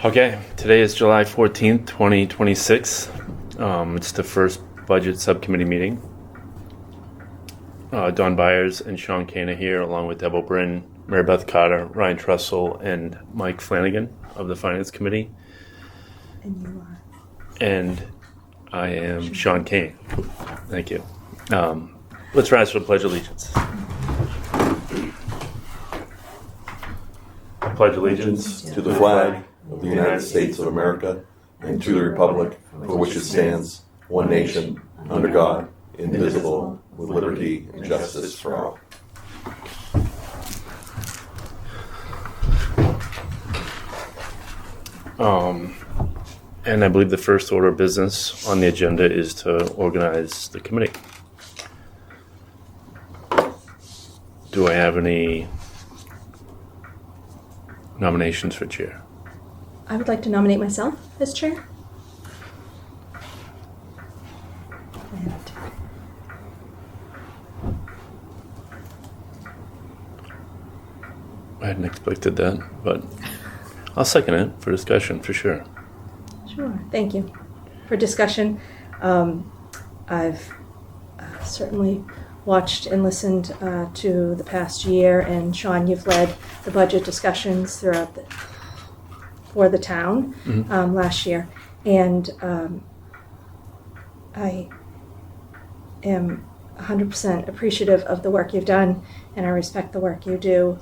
Okay, today is July 14th, 2026. It's the first budget subcommittee meeting. Don Byers and Sean Kane are here, along with Deb O'Brien, Mary Beth Carter, Ryan Trussell, and Mike Flanagan of the Finance Committee. And you are? And I am Sean Kane. Thank you. Let's rise for the Pledge of Allegiance. I pledge allegiance to the flag of the United States of America and to the republic for which it stands, one nation, under God, indivisible, with liberty and justice for all. And I believe the first order of business on the agenda is to organize the committee. Do I have any nominations for chair? I would like to nominate myself as chair. I hadn't expected that, but I'll second it for discussion for sure. Sure, thank you. For discussion, I've certainly watched and listened to the past year, and Sean, you've led the budget discussions for the town last year, and I am 100% appreciative of the work you've done, and I respect the work you do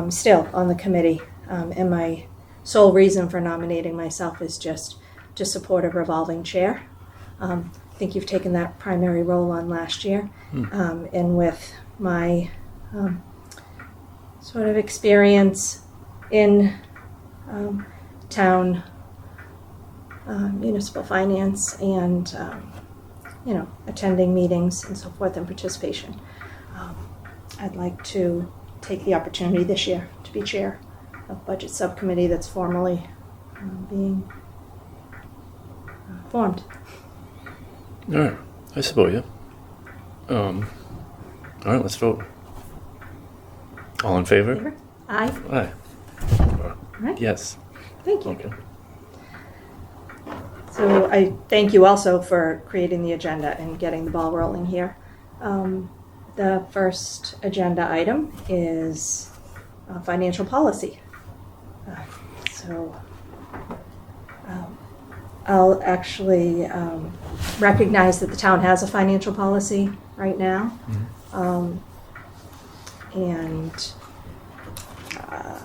still on the committee. And my sole reason for nominating myself is just to support a revolving chair. I think you've taken that primary role on last year, and with my sort of experience in town municipal finance and attending meetings and so forth and participation, I'd like to take the opportunity this year to be chair of budget subcommittee that's formally being formed. All right, I support you. All right, let's vote. All in favor? Favor? Aye. Aye. All right. Yes. Thank you. Okay. So I thank you also for creating the agenda and getting the ball rolling here. The first agenda item is financial policy. I'll actually recognize that the town has a financial policy right now. And I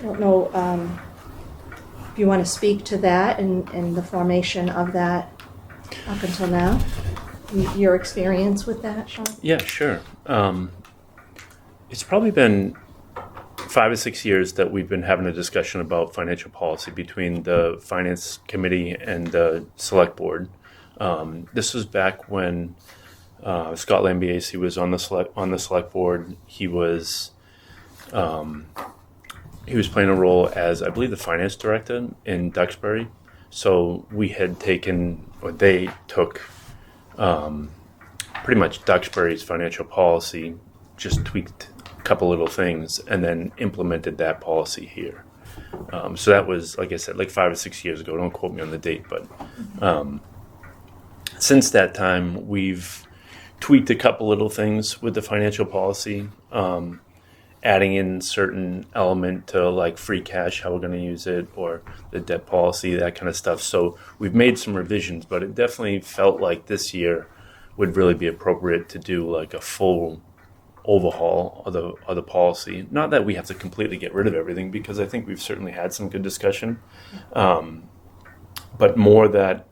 don't know if you want to speak to that and the formation of that up until now. Your experience with that, Sean? Yeah, sure. It's probably been 5 or 6 years that we've been having a discussion about financial policy between the Finance Committee and the Select Board. This was back when Scott Lambiase was on the Select Board. He was playing a role as, I believe, the finance director in Duxbury. So we had taken, or they took, pretty much Duxbury's financial policy, just tweaked a couple little things, and then implemented that policy here. So that was, like I said, like 5 or 6 years ago. Don't quote me on the date, but since that time, we've tweaked a couple little things with the financial policy, adding in certain element to like free cash, how we're going to use it, or the debt policy, that kind of stuff. So we've made some revisions, but it definitely felt like this year would really be appropriate to do like a full overhaul of the policy. Not that we have to completely get rid of everything, because I think we've certainly had some good discussion, but more that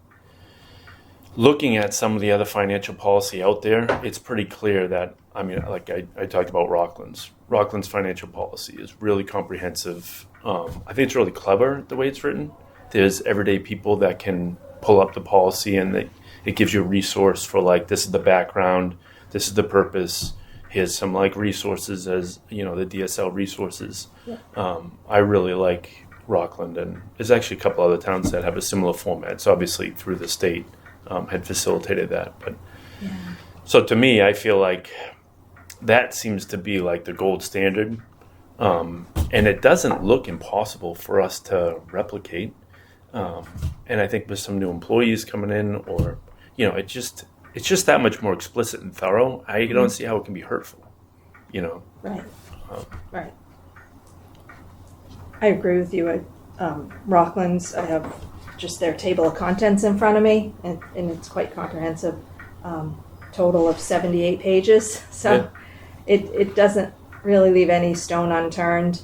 looking at some of the other financial policy out there, it's pretty clear that, I mean, like I talked about Rockland's financial policy is really comprehensive. I think it's really clever the way it's written. There's everyday people that can pull up the policy, and it gives you a resource for like, this is the background, this is the purpose, here's some like resources as, the DSL resources. Yeah. I really like Rockland, and there's actually a couple other towns that have a similar format. So obviously through the state had facilitated that. But Yeah. So to me, I feel like that seems to be like the gold standard And it doesn't look impossible for us to replicate. And I think with some new employees coming in, or it's just that much more explicit and thorough. I don't see how it can be hurtful. Right. Right. I agree with you. Rockland's, I have just their table of contents in front of me, and it's quite comprehensive. Total of 78 pages. So it doesn't really leave any stone unturned.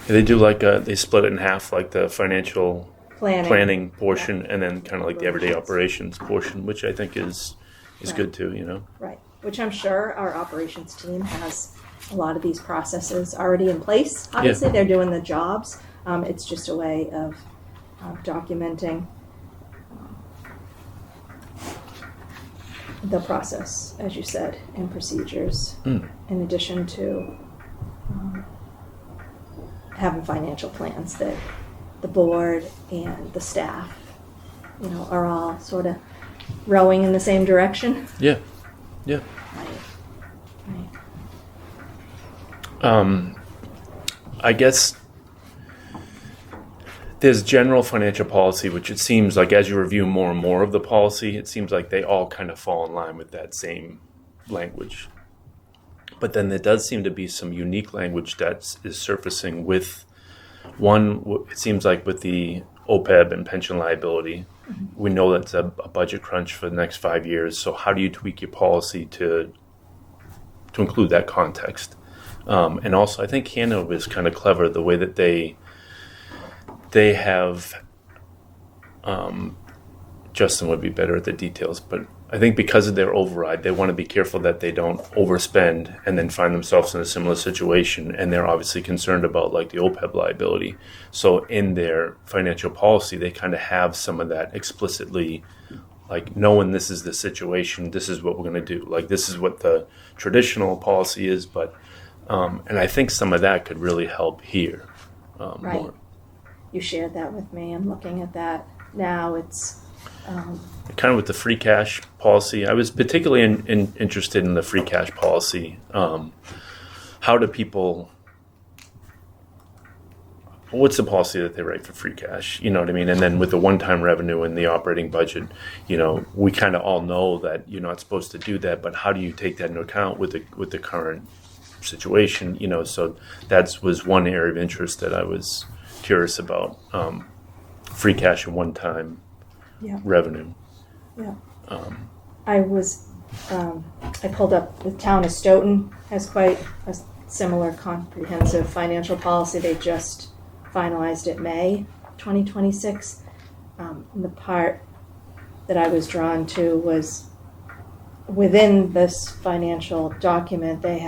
They do they split it in half, like the financial planning portion, and then kind of like the everyday operations portion, which I think is good too. Right. Which I'm sure our operations team has a lot of these processes already in place. Obviously, they're doing the jobs. It's just a way of documenting the process, as you said, and procedures, in addition to having financial plans that the board and the staff, are all sort of rowing in the same direction. Yeah. Right. I guess there's general financial policy, which it seems like as you review more and more of the policy, it seems like they all kind of fall in line with that same language. But then there does seem to be some unique language that is surfacing with it seems like with the OPEB and pension liability. We know that's a budget crunch for the next 5 years. So how do you tweak your policy to include that context? And also, I think Hanover is kind of clever the way that they have. Justin would be better at the details, but I think because of their override, they want to be careful that they don't overspend and then find themselves in a similar situation. And they're obviously concerned about like the OPEB liability. So in their financial policy, they kind of have some of that explicitly, like knowing this is the situation, this is what we're going to do. Like this is what the traditional policy is, but and I think some of that could really help here. Right. More. You shared that with me. I'm looking at that now. It's kind of with the free cash policy. I was particularly interested in the free cash policy. How do people? What's the policy that they write for free cash? You know what I mean? And then with the one-time revenue and the operating budget, we kind of all know that you're not supposed to do that. But how do you take that into account with the current situation? So that was one area of interest that I was curious about. Free cash and one-time revenue. Yeah. I pulled up the town of Stoughton has quite a similar comprehensive financial policy. They just finalized it May 2026. And the part that I was drawn to was within this financial document, they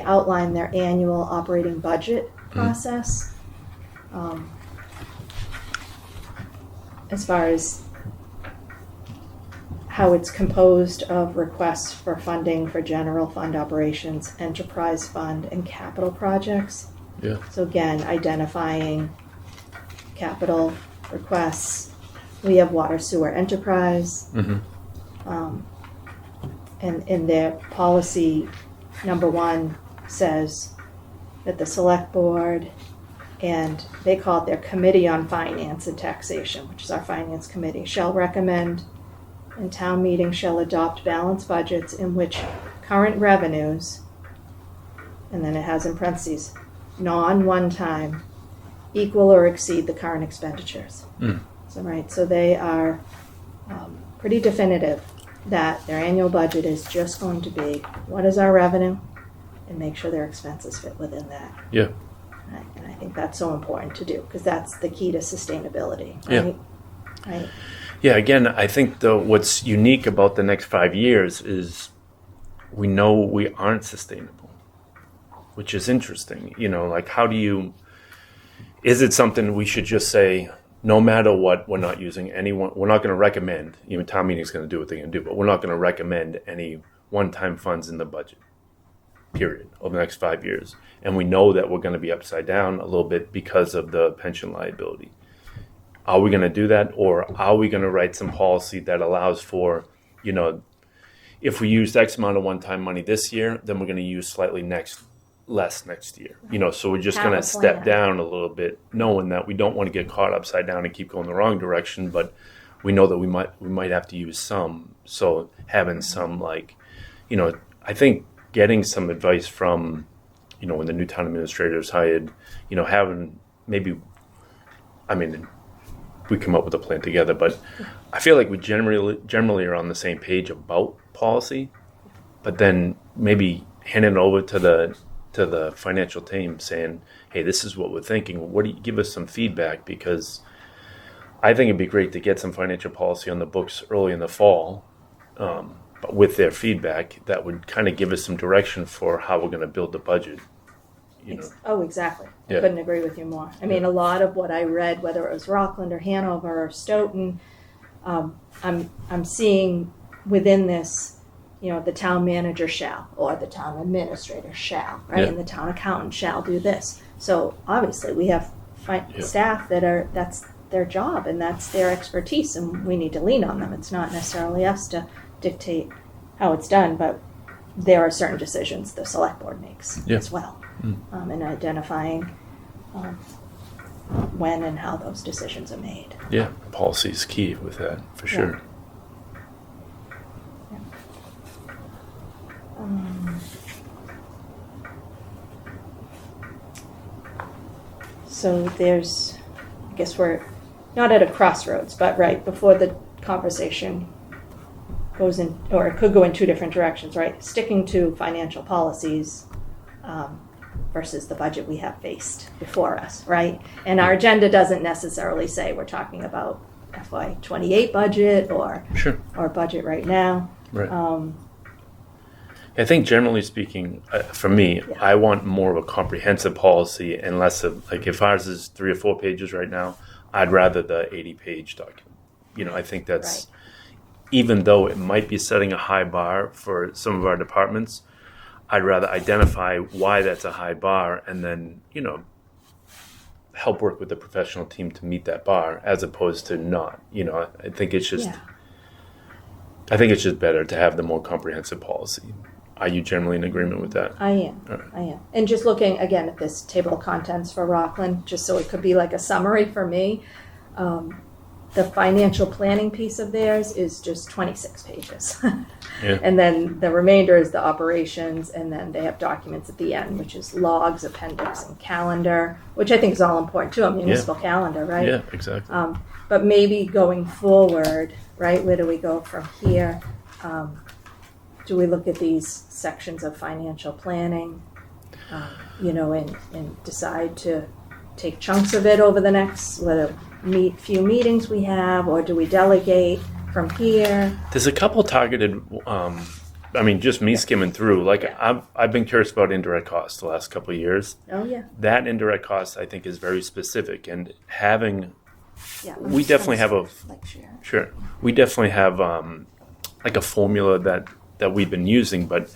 outline their annual operating budget process. As far as how it's composed of requests for funding for general fund operations, enterprise fund, and capital projects. Yeah. So again, identifying capital requests. We have water sewer enterprise. And in their policy, number 1 says that the select board, and they call it their Committee on Finance and Taxation, which is our finance committee, shall recommend and town meeting shall adopt balanced budgets in which current revenues, and then it has in parentheses, non-one-time, equal or exceed the current expenditures. So they are pretty definitive that their annual budget is just going to be what is our revenue and make sure their expenses fit within that. Yeah. And I think that's so important to do because that's the key to sustainability, right? Yeah. Right. Yeah, again, I think what's unique about the next 5 years is we know we aren't sustainable, which is interesting. Like is it something we should just say, no matter what, we're not using anyone, we're not going to recommend, town meeting's going to do what they're going to do, but we're not going to recommend any one-time funds in the budget, period, over the next 5 years. And we know that we're going to be upside down a little bit because of the pension liability. Are we going to do that, or are we going to write some policy that allows for, if we used X amount of one-time money this year, then we're going to use slightly less next year. So we're just Have going a to step plan. down a little bit, knowing that we don't want to get caught upside down and keep going the wrong direction, but we know that we might have to use some. So having some, like, I think getting some advice from, when the new town administrator is hired, having maybe, we come up with a plan together, but I feel like we generally are on the same page about policy, but then maybe handing it over to the financial team saying, hey, this is what we're thinking. What do you give us some feedback? Because I think it'd be great to get some financial policy on the books early in the fall, but with their feedback, that would kind of give us some direction for how we're going to build the budget. Oh, exactly. I Yeah. couldn't agree with you more. I mean, a lot of what I read, whether it was Rockland or Hanover or Stoughton, I'm seeing within this, the town manager shall, or the town administrator shall, right? Yeah. And the town accountant shall do this. So obviously, we have staff that's their job and that's their expertise, and we need to lean on them. It's not necessarily us to dictate how it's done, but there are certain decisions the select board makes as well. And identifying when and how those decisions are made. Yeah, policy is key with that, for sure. So there's, I guess we're not at a crossroads, but right before the conversation goes in, or it could go in two different directions, right? Sticking to financial policies versus the budget we have faced before us, right? And our agenda doesn't necessarily say we're talking about FY28 budget or budget right now. Right. I think generally speaking, for me, I want more of a comprehensive policy and less of, like, if ours is 3 or 4 pages right now, I'd rather the 80-page document. I think that's, even though it might be setting a high bar for some of our departments, I'd rather identify why that's a high bar and then, help work with the professional team to meet that bar as opposed to not. I think it's just, I think it's just better to have the more comprehensive policy. Are you generally in agreement with that? I am. All right. I am. And just looking again at this table of contents for Rockland, just so it could be like a summary for me, the financial planning piece of theirs is just 26 pages. Yeah. And then the remainder is the operations, and then they have documents at the end, which is logs, appendix, and calendar, which I think is all important too, a municipal calendar, right? Yeah, exactly. But maybe going forward, right, where do we go from here? Do we look at these sections of financial planning, and decide to take chunks of it over the next few meetings we have, or do we delegate from here? There's a couple targeted, just me skimming through, I've been curious about indirect costs the last couple of years. Oh, yeah. That indirect cost, I think, is very specific, and having, Yeah. we definitely have we definitely have a formula that we've been using, but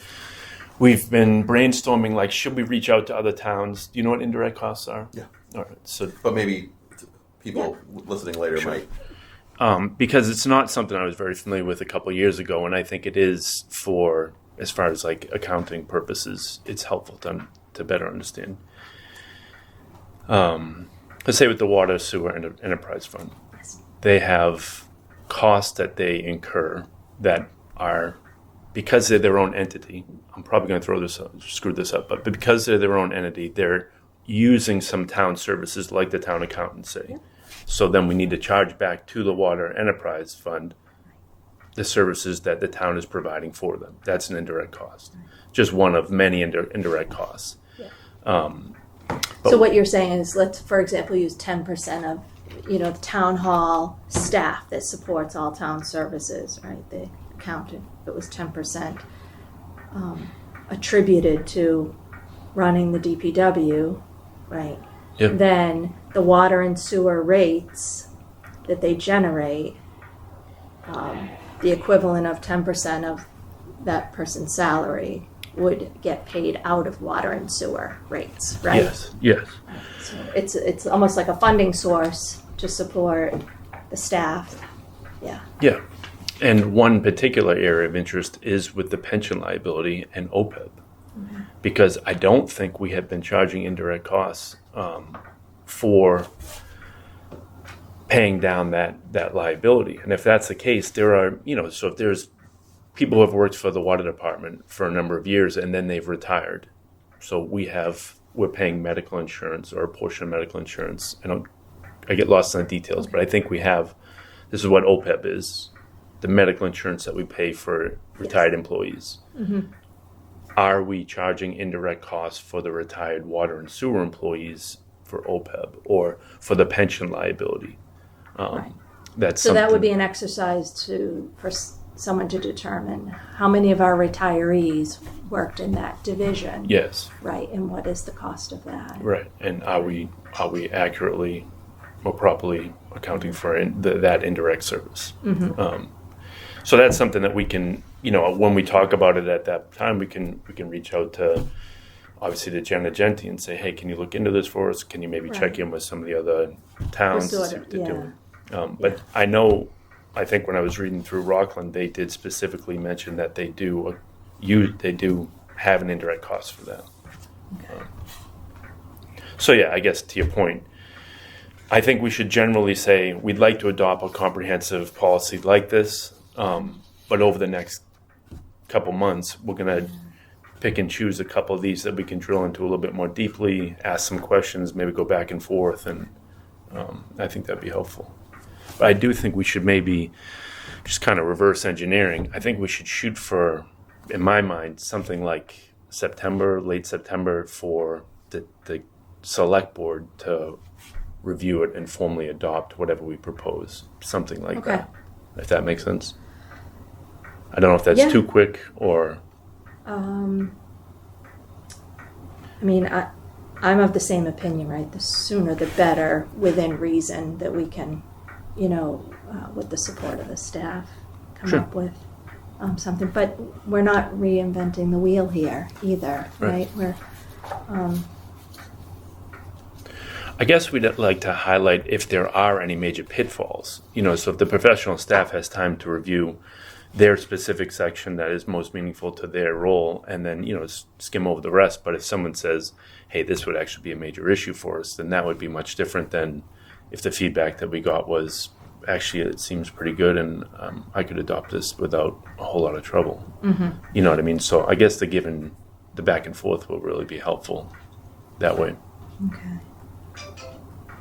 we've been brainstorming, should we reach out to other towns? Do you know what indirect costs are? Yeah. All right. So, But maybe people listening later might. because it's not something I was very familiar with a couple of years ago, and I think it is for, as far as accounting purposes, it's helpful to better understand. Let's say with the Water Sewer Enterprise Fund, they have costs that they incur that are, because they're their own entity, I'm probably going to screw this up, but because they're their own entity, they're using some town services like the town accountant say. Yeah. So then we need to charge back to the Water Enterprise Fund the services that the town is providing for them. That's an indirect cost. Just one of many indirect costs. Yeah. So what you're saying is, let's, for example, use 10% of, the town hall staff that supports all town services, right? The accountant, if it was 10% attributed to running the DPW, right? Yep. Then the water and sewer rates that they generate, the equivalent of 10% of that person's salary would get paid out of water and sewer rates, right? Yes. So it's almost like a funding source to support the staff. Yeah. Yeah. And one particular area of interest is with the pension liability and OPEB, because I don't think we have been charging indirect costs for paying down that liability. And if that's the case, there are, so if there's people who have worked for the water department for a number of years and then they've retired. So we're paying medical insurance or a portion of medical insurance. I get lost in the details, but I think this is what OPEB is, the medical insurance that we pay for retired employees. Are we charging indirect costs for the retired water and sewer employees for OPEB or for the pension liability? Right. So that would be an exercise for someone to determine how many of our retirees worked in that division. Yes. Right, and what is the cost of that? Right, and are we accurately or properly accounting for that indirect service? So that's something that we can, when we talk about it at that time, we can reach out to, obviously, to Jenna Genti and say, hey, can you look into this for us? Can you maybe check in with some of the other towns to see what they're doing? But I think when I was reading through Rockland, they did specifically mention that they do have an indirect cost for that. Okay. So yeah, I guess to your point, I think we should generally say we'd like to adopt a comprehensive policy like this, but over the next couple months, we're going to pick and choose a couple of these that we can drill into a little bit more deeply, ask some questions, maybe go back and forth, and I think that'd be helpful. But I do think we should maybe just kind of reverse engineering. I think we should shoot for, in my mind, something like late September, for the select board to review it and formally adopt whatever we propose. Something like that, if that makes sense. I don't know if that's too quick or... I'm of the same opinion, right? The sooner the better, within reason, that we can, with the support of the staff, come up with something. But we're not reinventing the wheel here either, right? I guess we'd like to highlight if there are any major pitfalls. So if the professional staff has time to review their specific section that is most meaningful to their role, and then skim over the rest. But if someone says, hey, this would actually be a major issue for us, then that would be much different than if the feedback that we got was, actually, it seems pretty good, and I could adopt this without a whole lot of trouble. You know what I mean? So I guess the back and forth will really be helpful that way. Okay.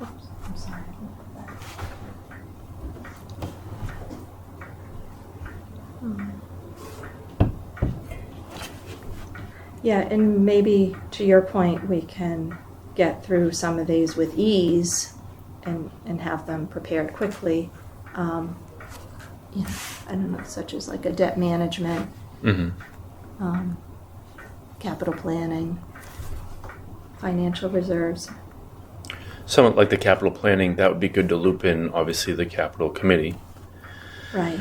Oops, I'm sorry. Yeah, and maybe to your point, we can get through some of these with ease and have them prepared quickly. I don't know, such as like a debt management, capital planning, financial reserves. Somewhat like the capital planning, that would be good to loop in, obviously, the capital committee. Right.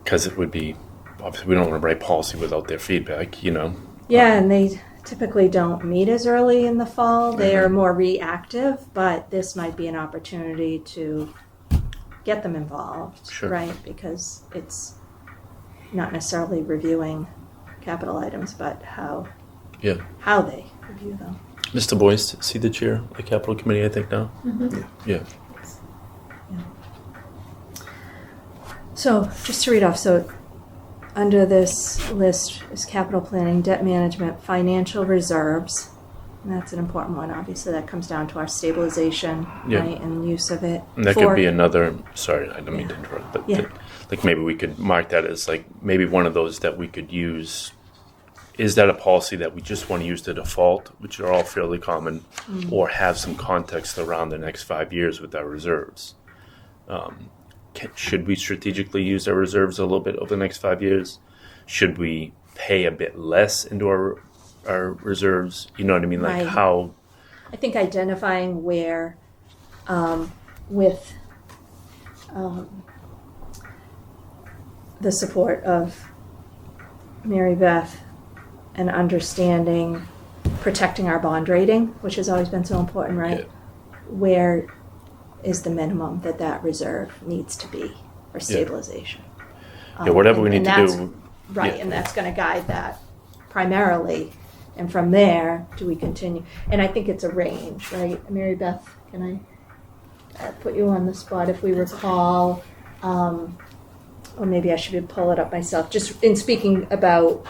Because it would be, obviously, we don't want to write policy without their feedback, Yeah, and they typically don't meet as early in the fall. They are more reactive, but this might be an opportunity to get them involved, right? Because it's not necessarily reviewing capital items, but how they review them. Mr. Boyce, see the chair of the capital committee, I think, now? Yeah. So just to read off, under this list is capital planning, debt management, financial reserves. And that's an important one. Obviously, that comes down to our stabilization, right, and use of it. And that could be another, sorry, I don't mean to interrupt, but like maybe we could mark that as like maybe one of those that we could use. Is that a policy that we just want to use to default, which are all fairly common, or have some context around the next 5 years with our reserves? Should we strategically use our reserves a little bit over the next 5 years? Should we pay a bit less into our reserves? You know what I mean? Like how? I think identifying where, with the support of Mary Beth, and understanding protecting our bond rating, which has always been so important, right? Yeah. Where is the minimum that reserve needs to be? or stabilization. Yeah, whatever we and need to that's- do. Right, yeah. and that's going to guide that primarily. And from there, do we continue? And I think it's a range, right? Mary Beth, can I put you on the spot if we recall? Or maybe I should pull it up myself. Just in speaking about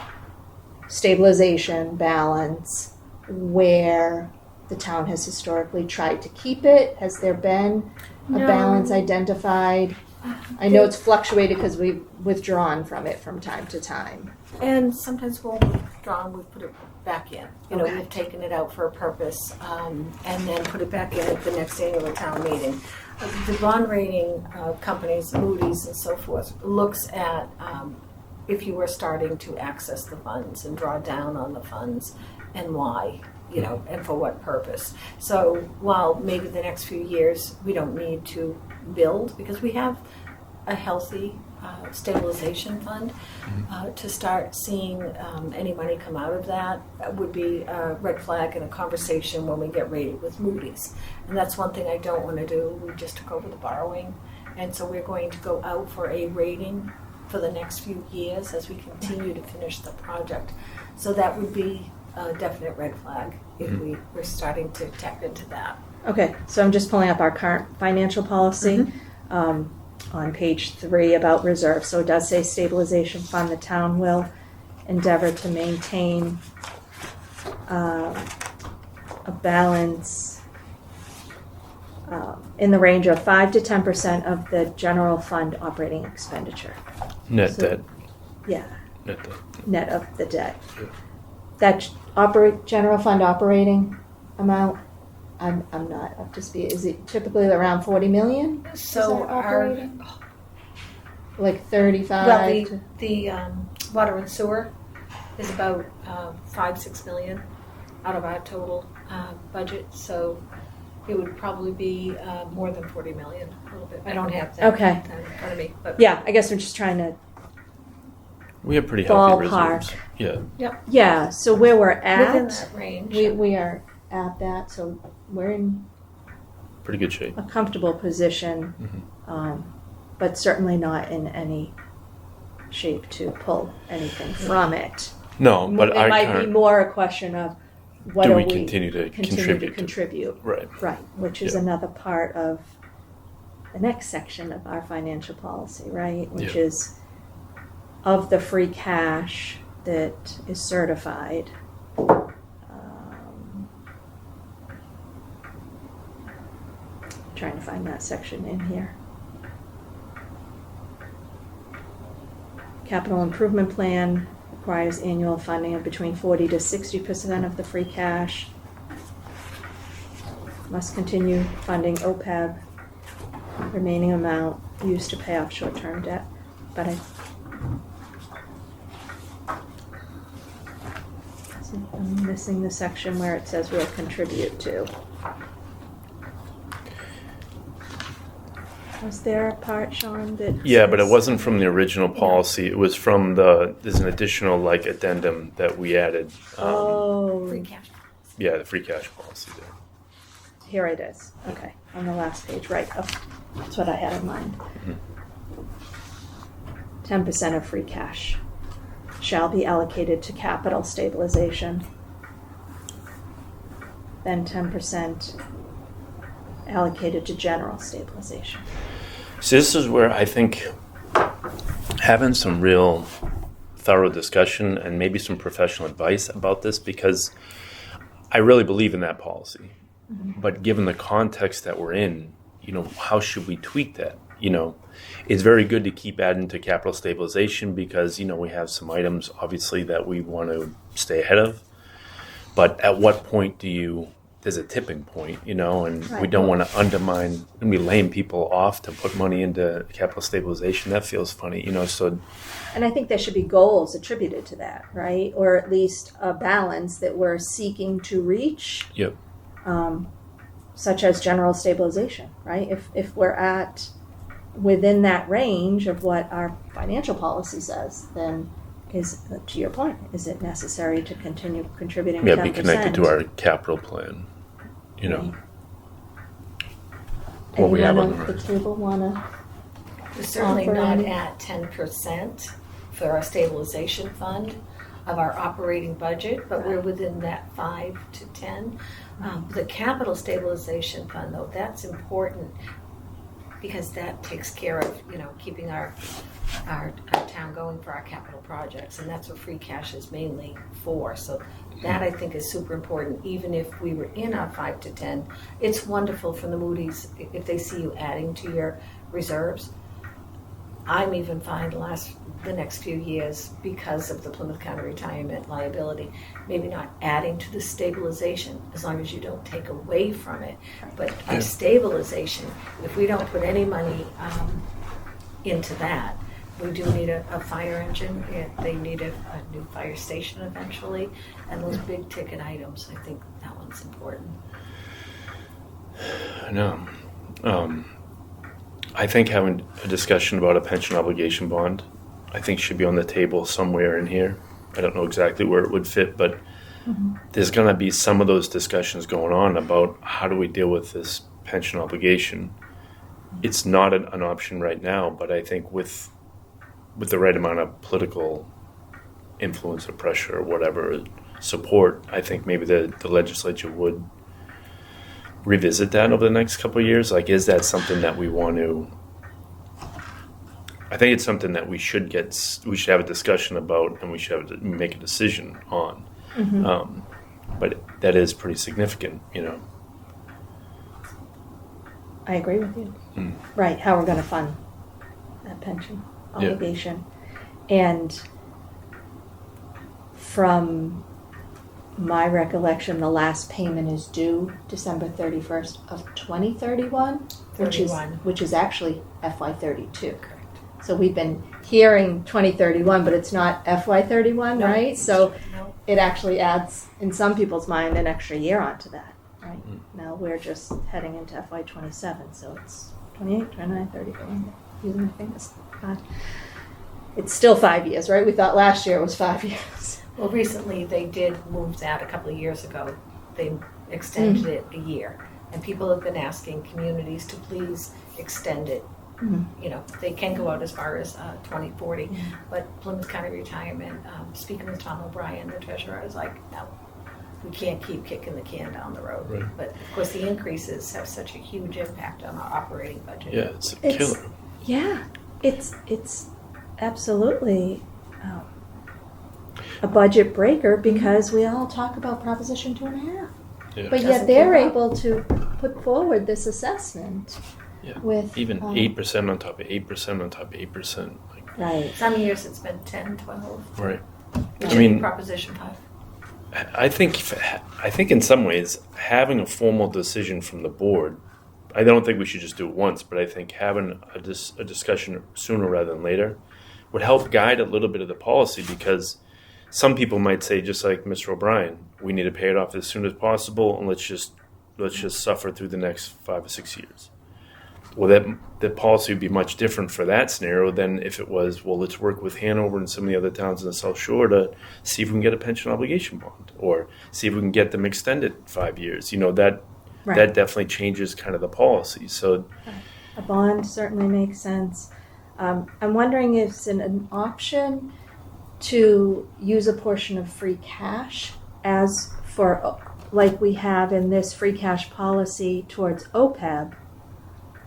stabilization, balance, where the town has historically tried to keep it. Has there been a No. balance identified? I know it's fluctuated because we've withdrawn from it from time to time. And sometimes when we've withdrawn, we put it back in. You know, Okay. we've taken it out for a purpose and then put it back in at the next annual town meeting. The bond rating companies, Moody's and so forth, looks at if you were starting to access the funds and draw down on the funds and why, you know, and for what purpose. So while maybe the next few years we don't need to build because we have a healthy stabilization fund, to start seeing any money come out of that would be a red flag and a conversation when we get rated with Moody's. And that's one thing I don't want to do. We just took over the borrowing, and so we're going to go out for a rating for the next few years as we continue to finish the project. So that would be a definite red flag if we were starting to tap into that. Okay, so I'm just pulling up our current financial policy on page 3 about reserves. So it does say stabilization fund. The town will endeavor to maintain a balance in the range of 5 to 10% of the general fund operating expenditure. Net So- debt. Yeah, Net debt. net of the debt. Yeah. That general fund operating amount, I'm not up to speed. Is it typically around 40 million? So Is that our, operating? Like 35? well, to- the water and sewer is about 5-6 million out of our total budget. So it would probably be more than 40 million, a little bit. I don't have that Okay. in front of me, but Yeah, I guess I'm just trying to, We have pretty healthy Ballpark. reserves. Yeah. yeah, so where we're within at, that range. we are at that, so we're in Pretty good shape. a comfortable position, but certainly not in any shape to pull anything from it. No, but It our might be current, more a question of what do do we we continue to continue to contribute? contribute. Right. Right, which is Yeah. another part of the next section of our financial policy, right? Which Yeah. is of the free cash that is certified. Trying to find that section in here. Capital improvement plan requires annual funding of between 40 to 60% of the free cash. Must continue funding OPEB, remaining amount used to pay off short-term debt. But I'm missing the section where it says we'll contribute to. Was there a part, Sean, that? Yeah, but it says- wasn't from the original policy. It was from there's an additional like addendum that we added. Oh, Free cash. Yeah, the free cash policy there. here it is. Okay, on the last page, right. Oh, that's what I had in mind. 10% of free cash shall be allocated to capital stabilization. Then 10% allocated to general stabilization. So this is where I think having some real thorough discussion and maybe some professional advice about this, because I really believe in that policy. But given the context that we're in, how should we tweak that? It's very good to keep adding to capital stabilization because, we have some items obviously that we want to stay ahead of. But at what point there's a tipping point, and we Right. don't want to undermine and be laying people off to put money into capital stabilization. That feels funny, so And I think there should be goals attributed to that, right? Or at least a balance that we're seeking to reach, yep. such as general stabilization, right? If we're at within that range of what our financial policy says, then to your point, is it necessary to continue contributing 10%? Yeah, be connected to our capital plan, Right. what we have Anyone on at the table want to We're certainly not operating. at 10% for our stabilization fund of our operating budget, but we're within that 5 to 10. The capital stabilization fund, though, that's important because that takes care of, keeping our town going for our capital projects, and that's what free cash is mainly for. So that, I think, is super important. Even if we were in our 5 to 10, it's wonderful from the Moody's if they see you adding to your reserves. I'm even fine the next few years because of the Plymouth County retirement liability. Maybe not adding to the stabilization as long as you don't take away from it. But our stabilization, if we don't put any money into that, we do need a fire engine. They need a new fire station eventually. And those big ticket items, I think that one's important. I know. I think having a discussion about a pension obligation bond, I think should be on the table somewhere in here. I don't know exactly where it would fit, but there's going to be some of those discussions going on about how do we deal with this pension obligation. It's not an option right now, but I think with the right amount of political influence or pressure or whatever support, I think maybe the legislature would revisit that over the next couple of years. Like, is that something that we want to? I think it's something that we should have a discussion about, and we should have to make a decision on. But that is pretty significant, I agree with you. Right, how we're going to fund that pension obligation. And from my recollection, the last payment is due December 31st of 2031, which is actually FY32. Correct. So we've been hearing 2031, but it's not FY31, No. right? So No. it actually adds, in some people's mind, an extra year onto that, right? Now we're just heading into FY27, so it's 28, 29, 30, using my fingers. It's still 5 years, right? We thought last year it was 5 years. Well, recently they did move that a couple of years ago. They extended it a year. And people have been asking communities to please extend it. They can go out as far as 2040. But Plymouth County Retirement, speaking with Tom O'Brien, the treasurer, I was like, no, we can't keep kicking the can down the road. Right. But of course the increases have such a huge impact on our operating budget. Yeah, it's a killer. Yeah, it's absolutely a budget breaker because we all talk about Proposition 2.5. Yeah. But yet Doesn't they're give up. able to put forward this assessment Yeah. with Even 8% on top of 8% on top of 8%. right. Some years it's been 10, 12. Right. It I should be mean, Proposition 5. I think in some ways having a formal decision from the board, I don't think we should just do it once, but I think having a discussion sooner rather than later would help guide a little bit of the policy, because some people might say, just like Mr. O'Brien, we need to pay it off as soon as possible, and let's just suffer through the next 5 or 6 years. Well, the policy would be much different for that scenario than if it was, well, let's work with Hanover and some of the other towns in the South Shore to see if we can get a pension obligation bond, or see if we can get them extended 5 years. That definitely changes kind of the policy. So A bond certainly makes sense. I'm wondering if it's an option to use a portion of free cash as for, like we have in this free cash policy towards OPEB,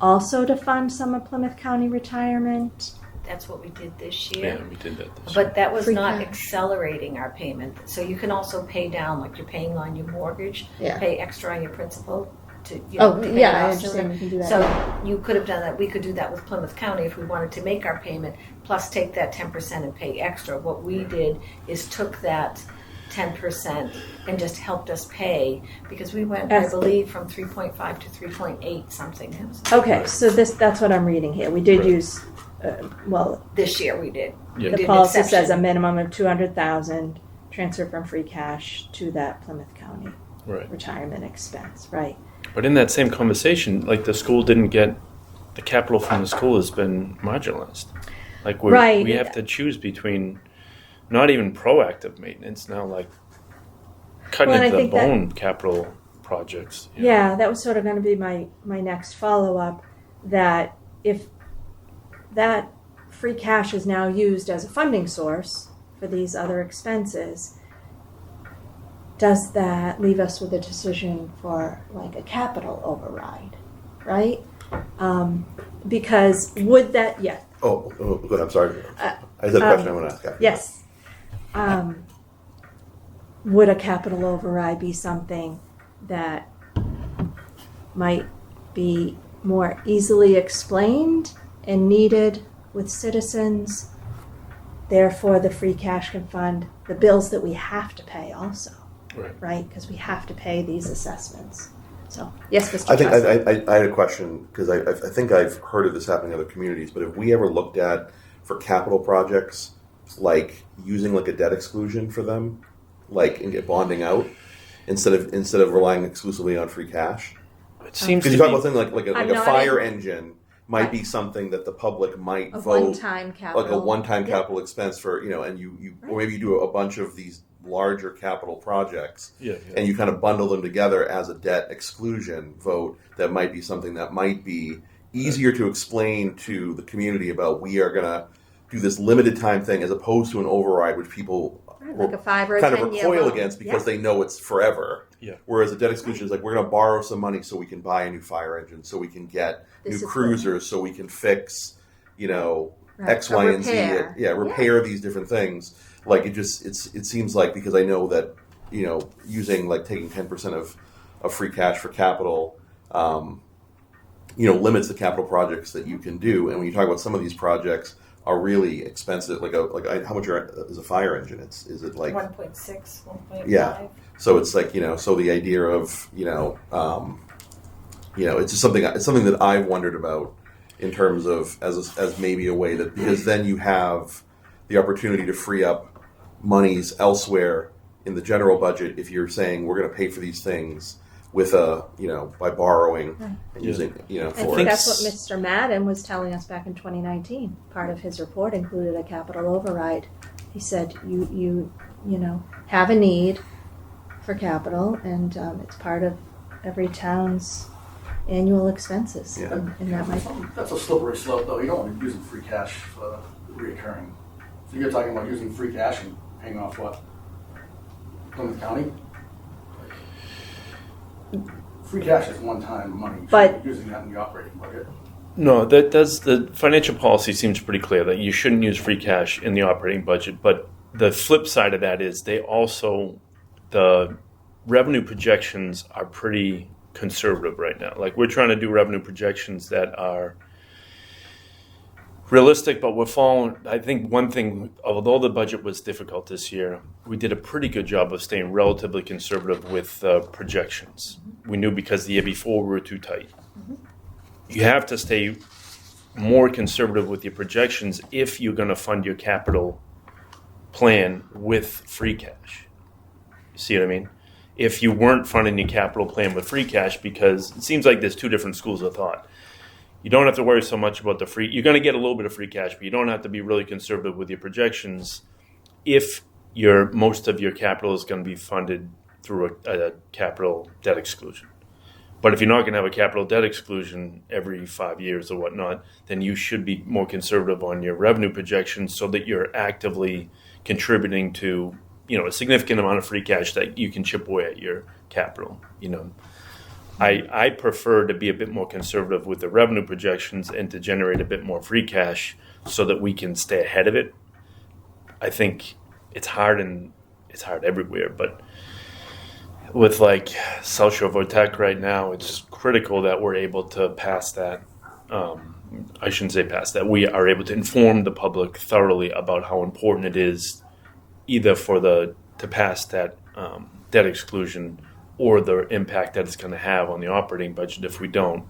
also to fund some of Plymouth County retirement. That's what we did this yeah, year. we did that this year. But that was Free not cash. accelerating our payment. So you can also pay down, like you're paying on your mortgage, Yeah. pay extra on your principal to Oh, pay yeah, it I off understand sooner. we can do that. So you could have done that. We could do that with Plymouth County if we wanted to make our payment, plus take that 10% and pay extra. What we did is took that 10% and just helped us pay, because we went, I As- believe, from 3.5 to 3.8 something. It was- Okay, so that's what I'm reading here. We did Right. use, This year we did. Yeah. We the did an policy says a exception. minimum of 200,000 transfer from free cash to that Plymouth County Right. retirement expense, right? But in that same conversation, like, the school didn't get the capital from the school has been marginalized. Like, Right. we have to choose between not even proactive maintenance now, like cutting Well, and I into the think that- bone capital projects. you know. Yeah, that was sort of going to be my next follow-up, that if that free cash is now used as a funding source for these other expenses, does that leave us with a decision for like a capital override, right? Because would that, yeah. Oh, good. I'm sorry. I had a question I want to ask after. Yes. Would a capital override be something that might be more easily explained and needed with citizens? Therefore, the free cash can fund the bills that we have to pay also, right? Because we have to pay these assessments. So, yes, Mr. I think Trust. I had a question because I think I've heard of this happening in other communities, but have we ever looked at for capital projects like using like a debt exclusion for them, like and get bonding out instead of relying exclusively on free cash? It seems Because to you talk be, about something like a fire engine might be something that the public might A vote one-time capital. like a one-time Yeah. capital expense for, and you or maybe you do a bunch of these larger capital projects and you kind of bundle them together as a debt exclusion vote. That might be something that might be easier to explain to the community about. We are going to do this limited time thing as opposed to an override, which people Like a 5 or a kind of 10-year recoil loan. against because Yeah. they know it's forever. Yeah. Whereas a debt exclusion is like, we're going to borrow some money so we can buy a new fire engine, so we can get This new is cruisers, so we can fix, Right. X, A Y, and Z. repair. Repair these different things. Like it seems like, because I know that, using like taking 10% of free cash for capital, limits the capital projects that you can do. And when you talk about some of these projects are really expensive, how much is a fire engine? Is it like 1.6, 1.5? Yeah. So it's like, so the idea of, it's just something that I've wondered about in terms of as maybe a way that, because then you have the opportunity to free up monies elsewhere in the general budget if you're saying we're going to pay for these things with by borrowing and using, I for think it. that's what Mr. Madden was telling us back in 2019. Part of his report included a capital override. He said, you have a need for capital, and it's part of every town's annual expenses. Yeah. And that might That's a slippery slope, though. You don't want to be using free cash reoccurring. So you're talking about using free cash and paying off what? Plymouth County? Free cash is one-time money. You But- shouldn't be using that in the operating budget. no, the financial policy seems pretty clear that you shouldn't use free cash in the operating budget. But the flip side of that is the revenue projections are pretty conservative right now. Like we're trying to do revenue projections that are realistic, but we're following. I think one thing, although the budget was difficult this year, we did a pretty good job of staying relatively conservative with projections. We knew because the year before we were too tight. You have to stay more conservative with your projections if you're going to fund your capital plan with free cash. You see what I mean? If you weren't funding your capital plan with free cash, because it seems like there's two different schools of thought. You don't have to worry so much about the free. You're going to get a little bit of free cash, but you don't have to be really conservative with your projections if most of your capital is going to be funded through a capital debt exclusion. But if you're not going to have a capital debt exclusion every 5 years or whatnot, then you should be more conservative on your revenue projections so that you're actively contributing to a significant amount of free cash that you can chip away at your capital. I prefer to be a bit more conservative with the revenue projections and to generate a bit more free cash so that we can stay ahead of it. I think it's hard everywhere, but with like South Shore Vortec right now, it's critical that we're able to pass that. I shouldn't say pass that. We are able to inform the public thoroughly about how important it is, either to pass that debt exclusion or the impact that it's going to have on the operating budget if we don't.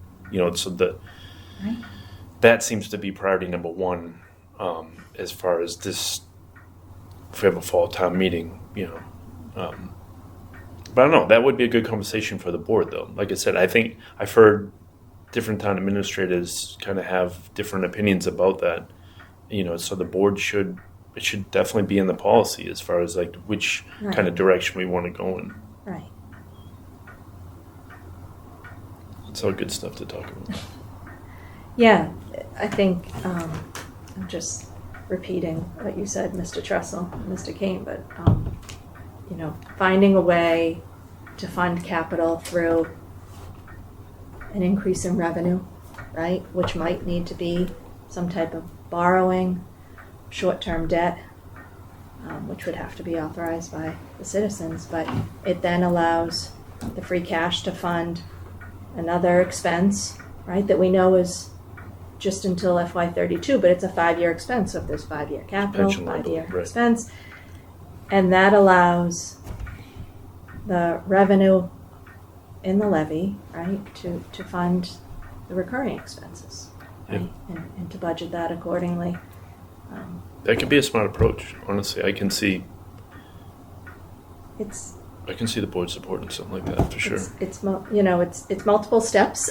That seems to be priority number one as far as this. If we have a fall town meeting, but I don't know. That would be a good conversation for the board, though. Like I said, I think I've heard different town administrators kind of have different opinions about that. So the board should definitely be in the policy as far as like which kind of direction we want to go in. right. It's all good stuff to talk about. Yeah, I think I'm just repeating what you said, Mr. Tressel, Mr. Kane, but finding a way to fund capital through an increase in revenue, right, which might need to be some type of borrowing, short-term debt, which would have to be authorized by the citizens, but it then allows the free cash to fund another expense, right, that we know is just until FY32, but it's a 5-year expense. So if there's 5-year capital, Pension liability, 5-year right. expense, and that allows the revenue in the levy, right, to fund the recurring expenses, right, and to budget that accordingly. That could be a smart approach. Honestly, I can see the board supporting something like that for sure. It's multiple steps,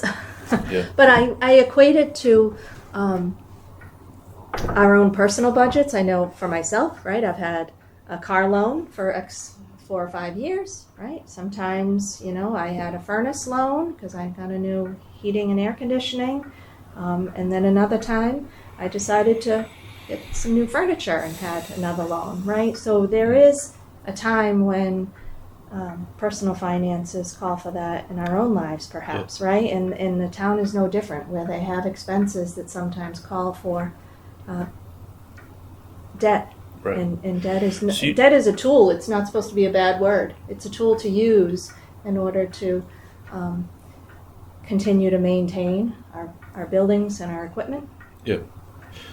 Yeah. but I equate it to our own personal budgets. I know for myself, right? I've had a car loan for 4 or 5 years, right? Sometimes, I had a furnace loan because I got a new heating and air conditioning, and then another time I decided to get some new furniture and had another loan, right? So there is a time when personal finances call for that in our own lives, perhaps, right? And the town is no different, where they have expenses that sometimes call for debt. Right. And debt is a tool. It's not supposed to be a bad word. It's a tool to use in order to continue to maintain our buildings and our equipment. Yeah.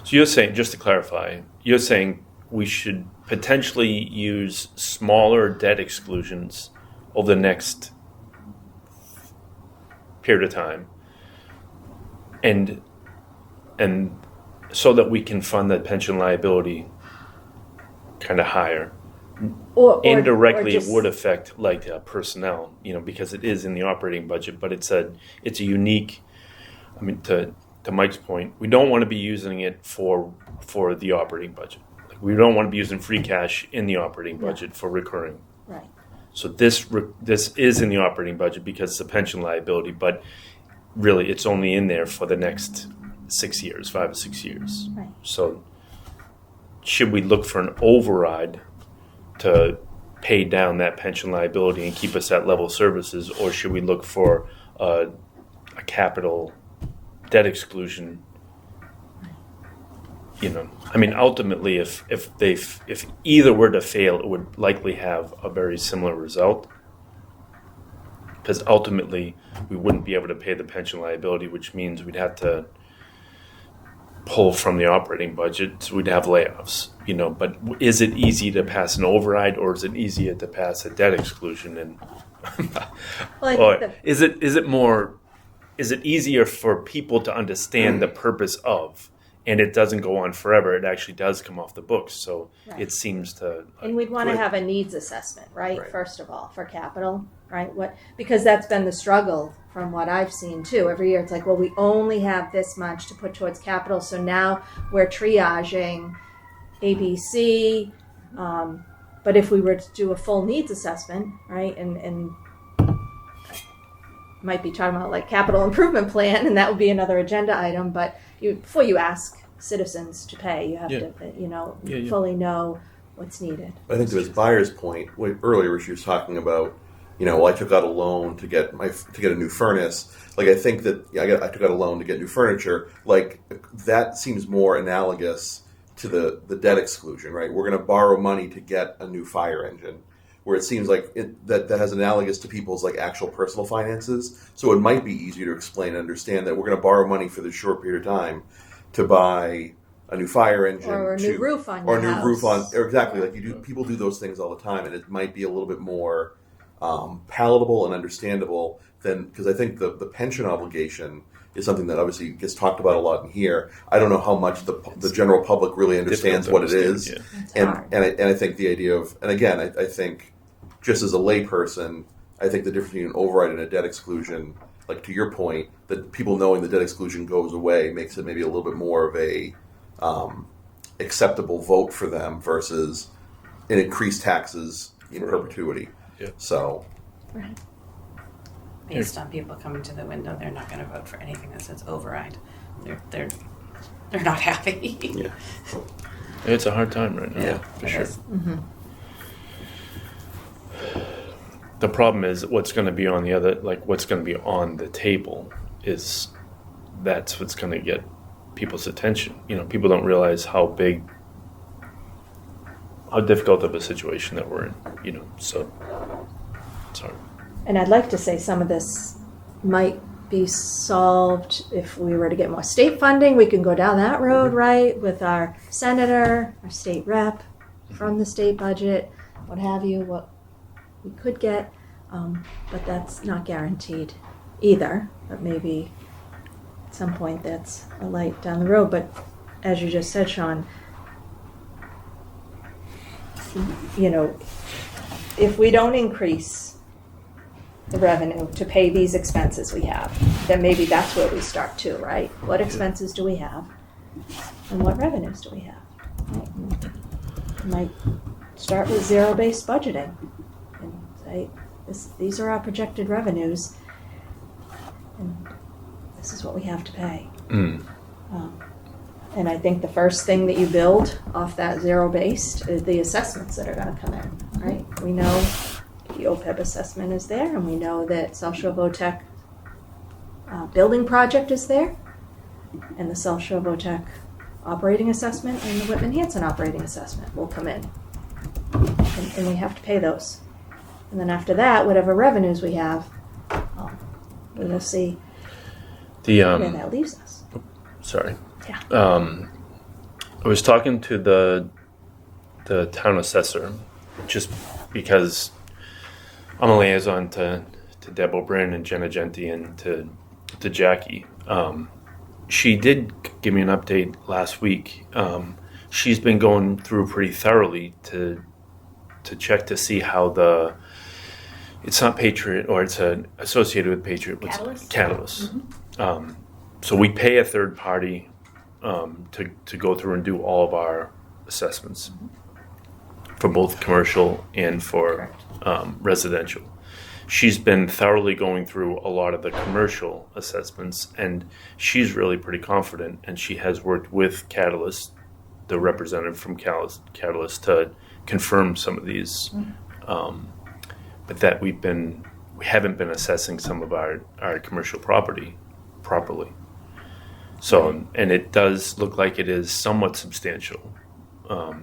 So you're saying, just to clarify, you're saying we should potentially use smaller debt exclusions over the next period of time, and so that we can fund that pension liability kind of higher. Or Indirectly, just, it would affect personnel, because it is in the operating budget, but it's a unique. I mean, to Mike's point, we don't want to be using it for the operating budget. We don't want to be using free cash in the operating budget for recurring. Right. So this is in the operating budget because it's a pension liability, but really it's only in there for the next 6 years, 5 or 6 years. Right. So should we look for an override to pay down that pension liability and keep us at level services, or should we look for a capital debt exclusion? I mean, ultimately, if either were to fail, it would likely have a very similar result. Because ultimately, we wouldn't be able to pay the pension liability, which means we'd have to pull from the operating budget. So we'd have layoffs. But is it easy to pass an override, or is it easier to pass a debt exclusion? And is it easier for people to understand the purpose of? And it doesn't go on forever. It actually does come off the books. So It seems to. And we'd want to have a needs assessment, right? First of all, for capital, right? Because that's been the struggle from what I've seen too. Every year it's like, well, we only have this much to put towards capital. So now we're triaging ABC. But if we were to do a full needs assessment, right? And might be talking about like capital improvement plan, and that would be another agenda item. But before you ask citizens to pay, you have to, fully know what's needed. I think to Ms. Byers' point earlier, where she was talking about, I took out a loan to get a new furnace. Like, I think that I took out a loan to get new furniture. Like, that seems more analogous to the debt exclusion, right? We're going to borrow money to get a new fire engine, where it seems like that has analogous to people's like actual personal finances. So it might be easier to explain and understand that we're going to borrow money for this short period of time to buy a new fire engine, or a new roof on your house. Or exactly, like people do those things all the time, and it might be a little bit more palatable and understandable than, because I think the pension obligation is something that obviously gets talked about a lot in here. I don't know how much the general public really understands what it is, and I think the idea of, and again, I think just as a layperson, I think the difference between an override and a debt exclusion, like to your point, that people knowing the debt exclusion goes away makes it maybe a little bit more of a acceptable vote for them versus an increased taxes in perpetuity. Yeah. So. Based on people coming to the window, they're not going to vote for anything that says override. they're not happy. Yeah. It's a hard time right now, Yeah, for it sure. is. The problem is what's going to be on the other, like what's going to be on the table is that's what's going to get people's attention. You know, people don't realize how difficult of a situation that we're in, you know, so it's hard. And I'd like to say some of this might be solved if we were to get more state funding. We can go down that road, right, with our senator, our state rep, from the state budget, what have you, what we could get. But that's not guaranteed either. But maybe at some point that's a light down the road. But as you just said, Sean, you know, if we don't increase the revenue to pay these expenses we have, then maybe that's where we start too, right? What expenses do we have, and what revenues do we have? Right? We might start with zero-based budgeting and say, these are our projected revenues, and this is what we have to pay. And I think the first thing that you build off that zero-based is the assessments that are going to come in, right? We know the OPEB assessment is there, and we know that South Shore VOTEC building project is there, and the South Shore VOTEC operating assessment and the Whitman Hanson operating assessment will come in. And we have to pay those. And then after that, whatever revenues we have, we will see where that leaves us. Sorry. Yeah. I was talking to the town assessor just because I'm a liaison to Deb O'Brien and Jenna Genti and to Jackie. She did give me an update last week. She's been going through pretty thoroughly to check to see how it's not Patriot, or it's associated with Patriot. Catalyst. Mm-hmm. So we pay a third party to go through and do all of our assessments for both commercial and for residential. She's been thoroughly going through a lot of the commercial assessments, and she's really pretty confident, and she has worked with Catalyst, the representative from Catalyst, to confirm some of these, but that we haven't been assessing some of our commercial property properly. So, and it does look like it is somewhat substantial.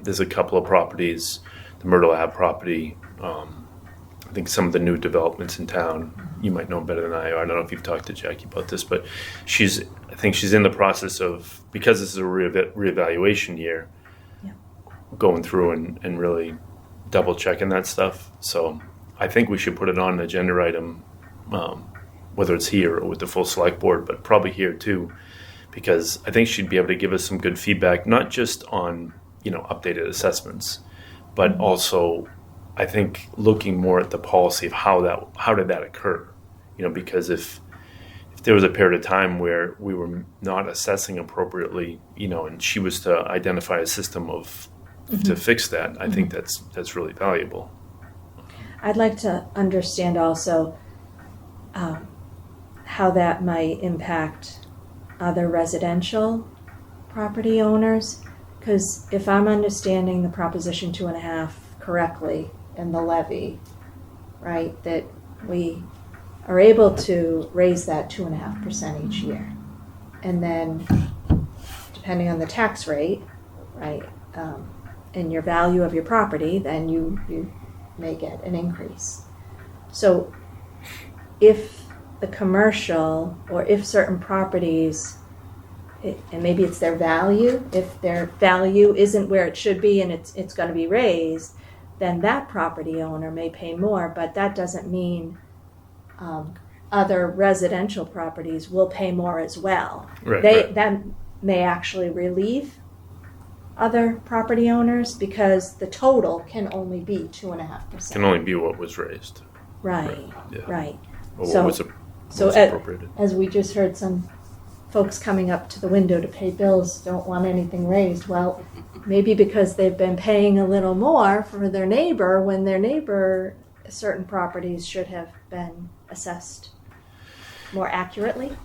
There's a couple of properties, the Myrtle Ave property, I think some of the new developments in town, you might know better than I don't know if you've talked to Jackie about this, but I think she's in the process of, because this is a reevaluation year, going through and really double checking that stuff. So I think we should put it on an agenda item, whether it's here or with the full select board, but probably here too, because I think she'd be able to give us some good feedback, not just on, updated assessments, but also I think looking more at the policy of how did that occur, because if there was a period of time where we were not assessing appropriately, and she was to identify a system to fix that, I think that's really valuable. I'd like to understand also how that might impact other residential property owners, because if I'm understanding the Proposition 2.5 correctly in the levy, right, that we are able to raise that 2.5% each year, and then depending on the tax rate, right, and your value of your property, then you may get an increase. So if the commercial, or if certain properties, and maybe it's their value, if their value isn't where it should be and it's going to be raised, then that property owner may pay more, but that doesn't mean other residential properties will pay more as well. Right. That may actually relieve other property owners, because the total can only be 2.5%. Can only be what was raised. Right. Yeah. Right. Or So- what was appropriated. As we just heard, some folks coming up to the window to pay bills don't want anything raised. Well, maybe because they've been paying a little more for their neighbor, when their neighbor, certain properties should have been assessed more accurately.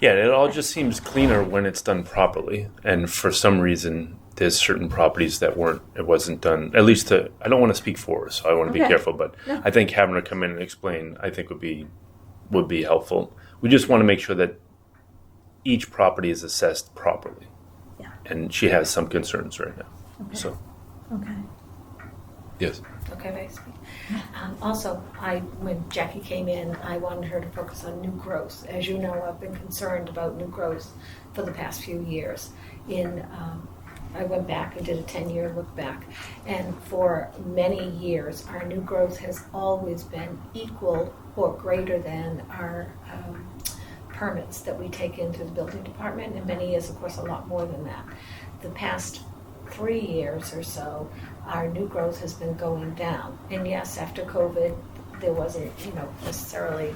Yeah, it all just seems cleaner when it's done properly. And for some reason, there's certain properties that it wasn't done, at least I don't want to speak for her, so I want to be Okay. careful, but No. I think having her come in and explain, I think would be helpful. We just want to make sure that each property is assessed properly. Yeah. And she has some concerns right now. Okay. So, Okay. yes. Okay, may I speak? Also, when Jackie came in, I wanted her to focus on new growth. As you know, I've been concerned about new growth for the past few years. I went back and did a 10-year look back, and for many years, our new growth has always been equal or greater than our permits that we take into the building department, and many years, of course, a lot more than that. The past 3 years or so, our new growth has been going down. And yes, after COVID, there wasn't, necessarily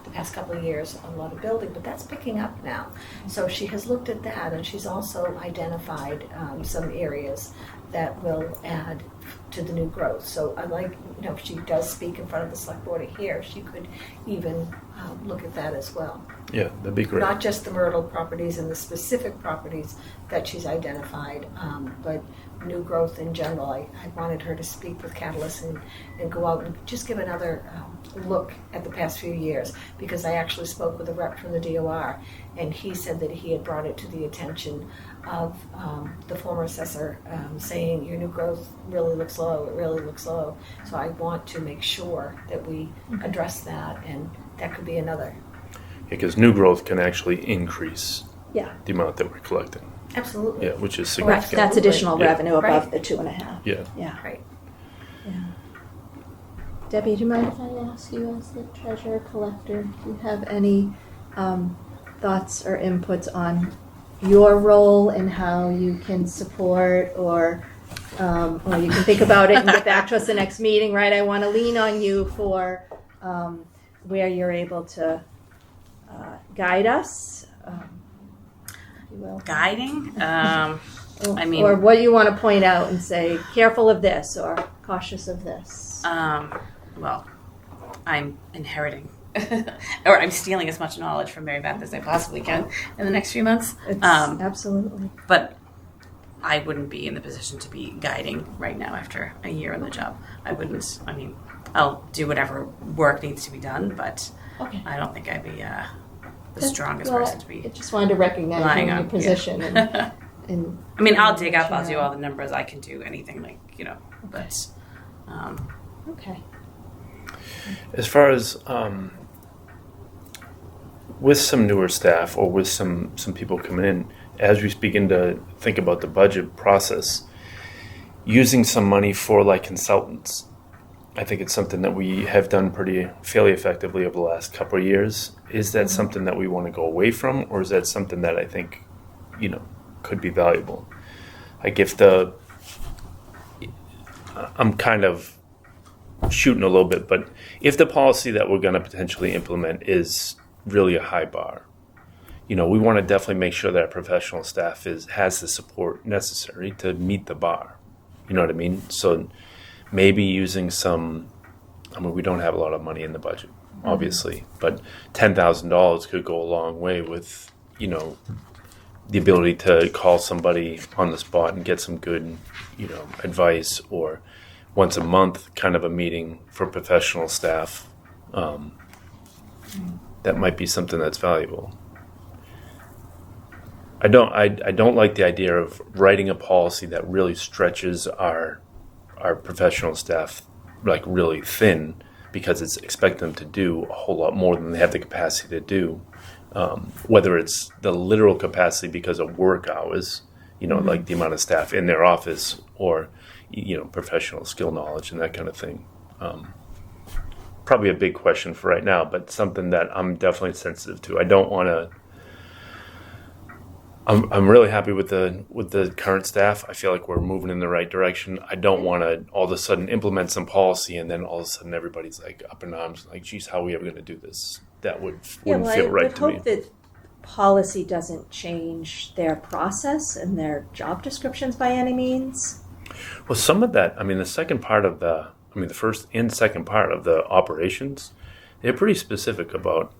the past couple of years a lot of building, but that's picking up now. So she has looked at that, and she's also identified some areas that will add to the new growth. So I like, if she does speak in front of the select board here, she could even look at that as well. Yeah, that'd be great. Not just the Myrtle properties and the specific properties that she's identified, but new growth in general. I wanted her to speak with Catalyst and go out and just give another look at the past few years, because I actually spoke with a rep from the DOR, and he said that he had brought it to the attention of the former assessor, saying your new growth really looks low, it really looks low. So I want to make sure that we address that, and that could be another. Because new growth can actually increase Yeah. the amount that we're collecting. Absolutely. Yeah, which is Right. significant. That's additional Yeah. revenue above Right. the 2.5. Yeah. Yeah. Right. Yeah. Debbie, do you mind if I ask you, as the treasurer collector, do you have any thoughts or inputs on your role and how you can support, or you can think about it and get back to us the next meeting, right? I want to lean on you for where you're able to guide us, if you will. Guiding? I mean, or what you want to point out and say, careful of this or cautious of this. well, I'm inheriting, or I'm stealing as much knowledge from Mary Beth as I possibly can in the next few months. Absolutely. But I wouldn't be in the position to be guiding right now after a year on the job. I wouldn't. I mean, I'll do whatever work needs to be done, but Okay. I don't think I'd be the strongest Well, person to be I just wanted to recognize you relying in your on. position. Yeah. And I mean, I'll dig up. I'll do all the numbers. I can do anything, but. Okay. As far as with some newer staff or with some people coming in, as we begin to think about the budget process, using some money for like consultants, I think it's something that we have done fairly effectively over the last couple of years. Is that something that we want to go away from, or is that something that I think, could be valuable? Like I'm kind of shooting a little bit, but if the policy that we're going to potentially implement is really a high bar, we want to definitely make sure that our professional staff has the support necessary to meet the bar. You know what I mean? So maybe using we don't have a lot of money in the budget, obviously, but $10,000 could go a long way with, the ability to call somebody on the spot and get some good, advice, or once a month kind of a meeting for professional staff. That might be something that's valuable. I don't like the idea of writing a policy that really stretches our professional staff like really thin, because it's expecting them to do a whole lot more than they have the capacity to do. Whether it's the literal capacity because of work hours, like the amount of staff in their office, or professional skill knowledge and that kind of thing. Probably a big question for right now, but something that I'm definitely sensitive to. I don't want to. I'm really happy with the current staff. I feel like we're moving in the right direction. I don't want to all of a sudden implement some policy and then all of a sudden everybody's like up in arms, like, geez, how are we ever going to do this? That wouldn't feel right to me. I hope that policy doesn't change their process and their job descriptions by any means. Well, some of that, the second part of the first and second part of the operations, they're pretty specific about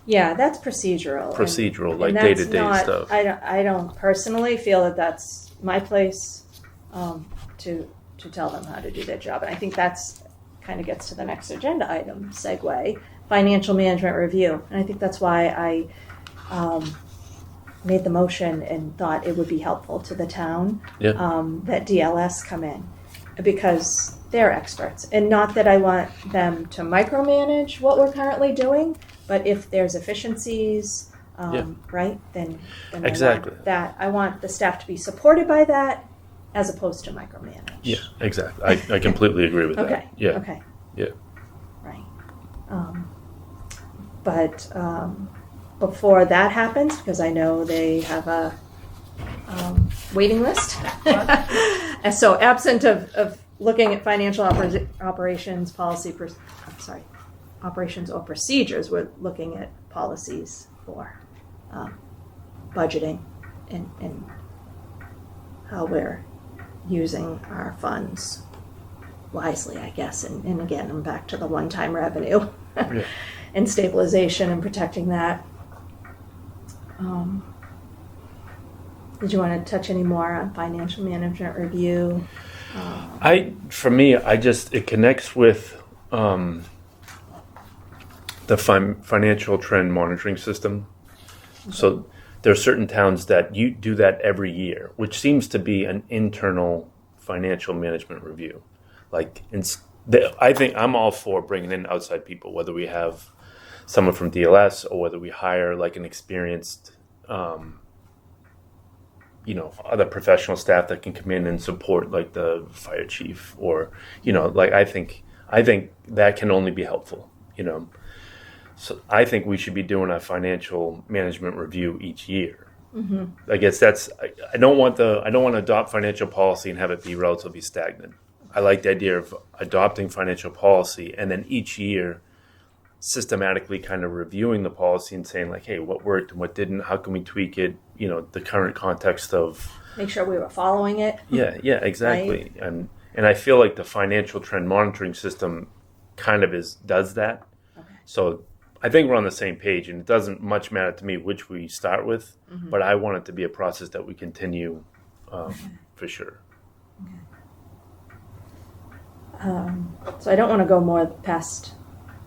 Yeah, that's procedural. Procedural, like and that's day-to-day not- stuff. I don't personally feel that that's my place to tell them how to do their job. And I think that's kind of gets to the next agenda item, segue, financial management review. And I think that's why I made the motion and thought it would be helpful to the town Yeah. that DLS come in, because they're experts. And not that I want them to micromanage what we're currently doing, but if there's efficiencies, right, then Exactly. I want the staff to be supported by that as opposed to micromanage. Yeah, exactly. I completely agree with Okay. that. Yeah. Okay. Yeah. Right. But before that happens, because I know they have a waiting list. And so absent of looking at financial operations, operations or procedures, we're looking at policies for budgeting and how we're using our funds wisely, I guess. And again, I'm back to the one-time revenue Yeah. and stabilization and protecting that. Did you want to touch any more on financial management review? For me, it connects with the financial trend monitoring system. So there are certain towns that you do that every year, which seems to be an internal financial management review. I think I'm all for bringing in outside people, whether we have someone from DLS or whether we hire like an experienced, other professional staff that can come in and support like the fire chief or, I think that can only be helpful, So I think we should be doing a financial management review each year. Mm-hmm. I guess I don't want to adopt financial policy and have it be relatively stagnant. I like the idea of adopting financial policy and then each year systematically kind of reviewing the policy and saying like, hey, what worked and what didn't? How can we tweak it? The current context of Make sure we were following it. Yeah, exactly. Right? And I feel like the financial trend monitoring system kind of does that. Okay. So I think we're on the same page, and it doesn't much matter to me which we start with, mm-hmm. but I want it to be a process that we continue for sure. Okay. So I don't want to go more past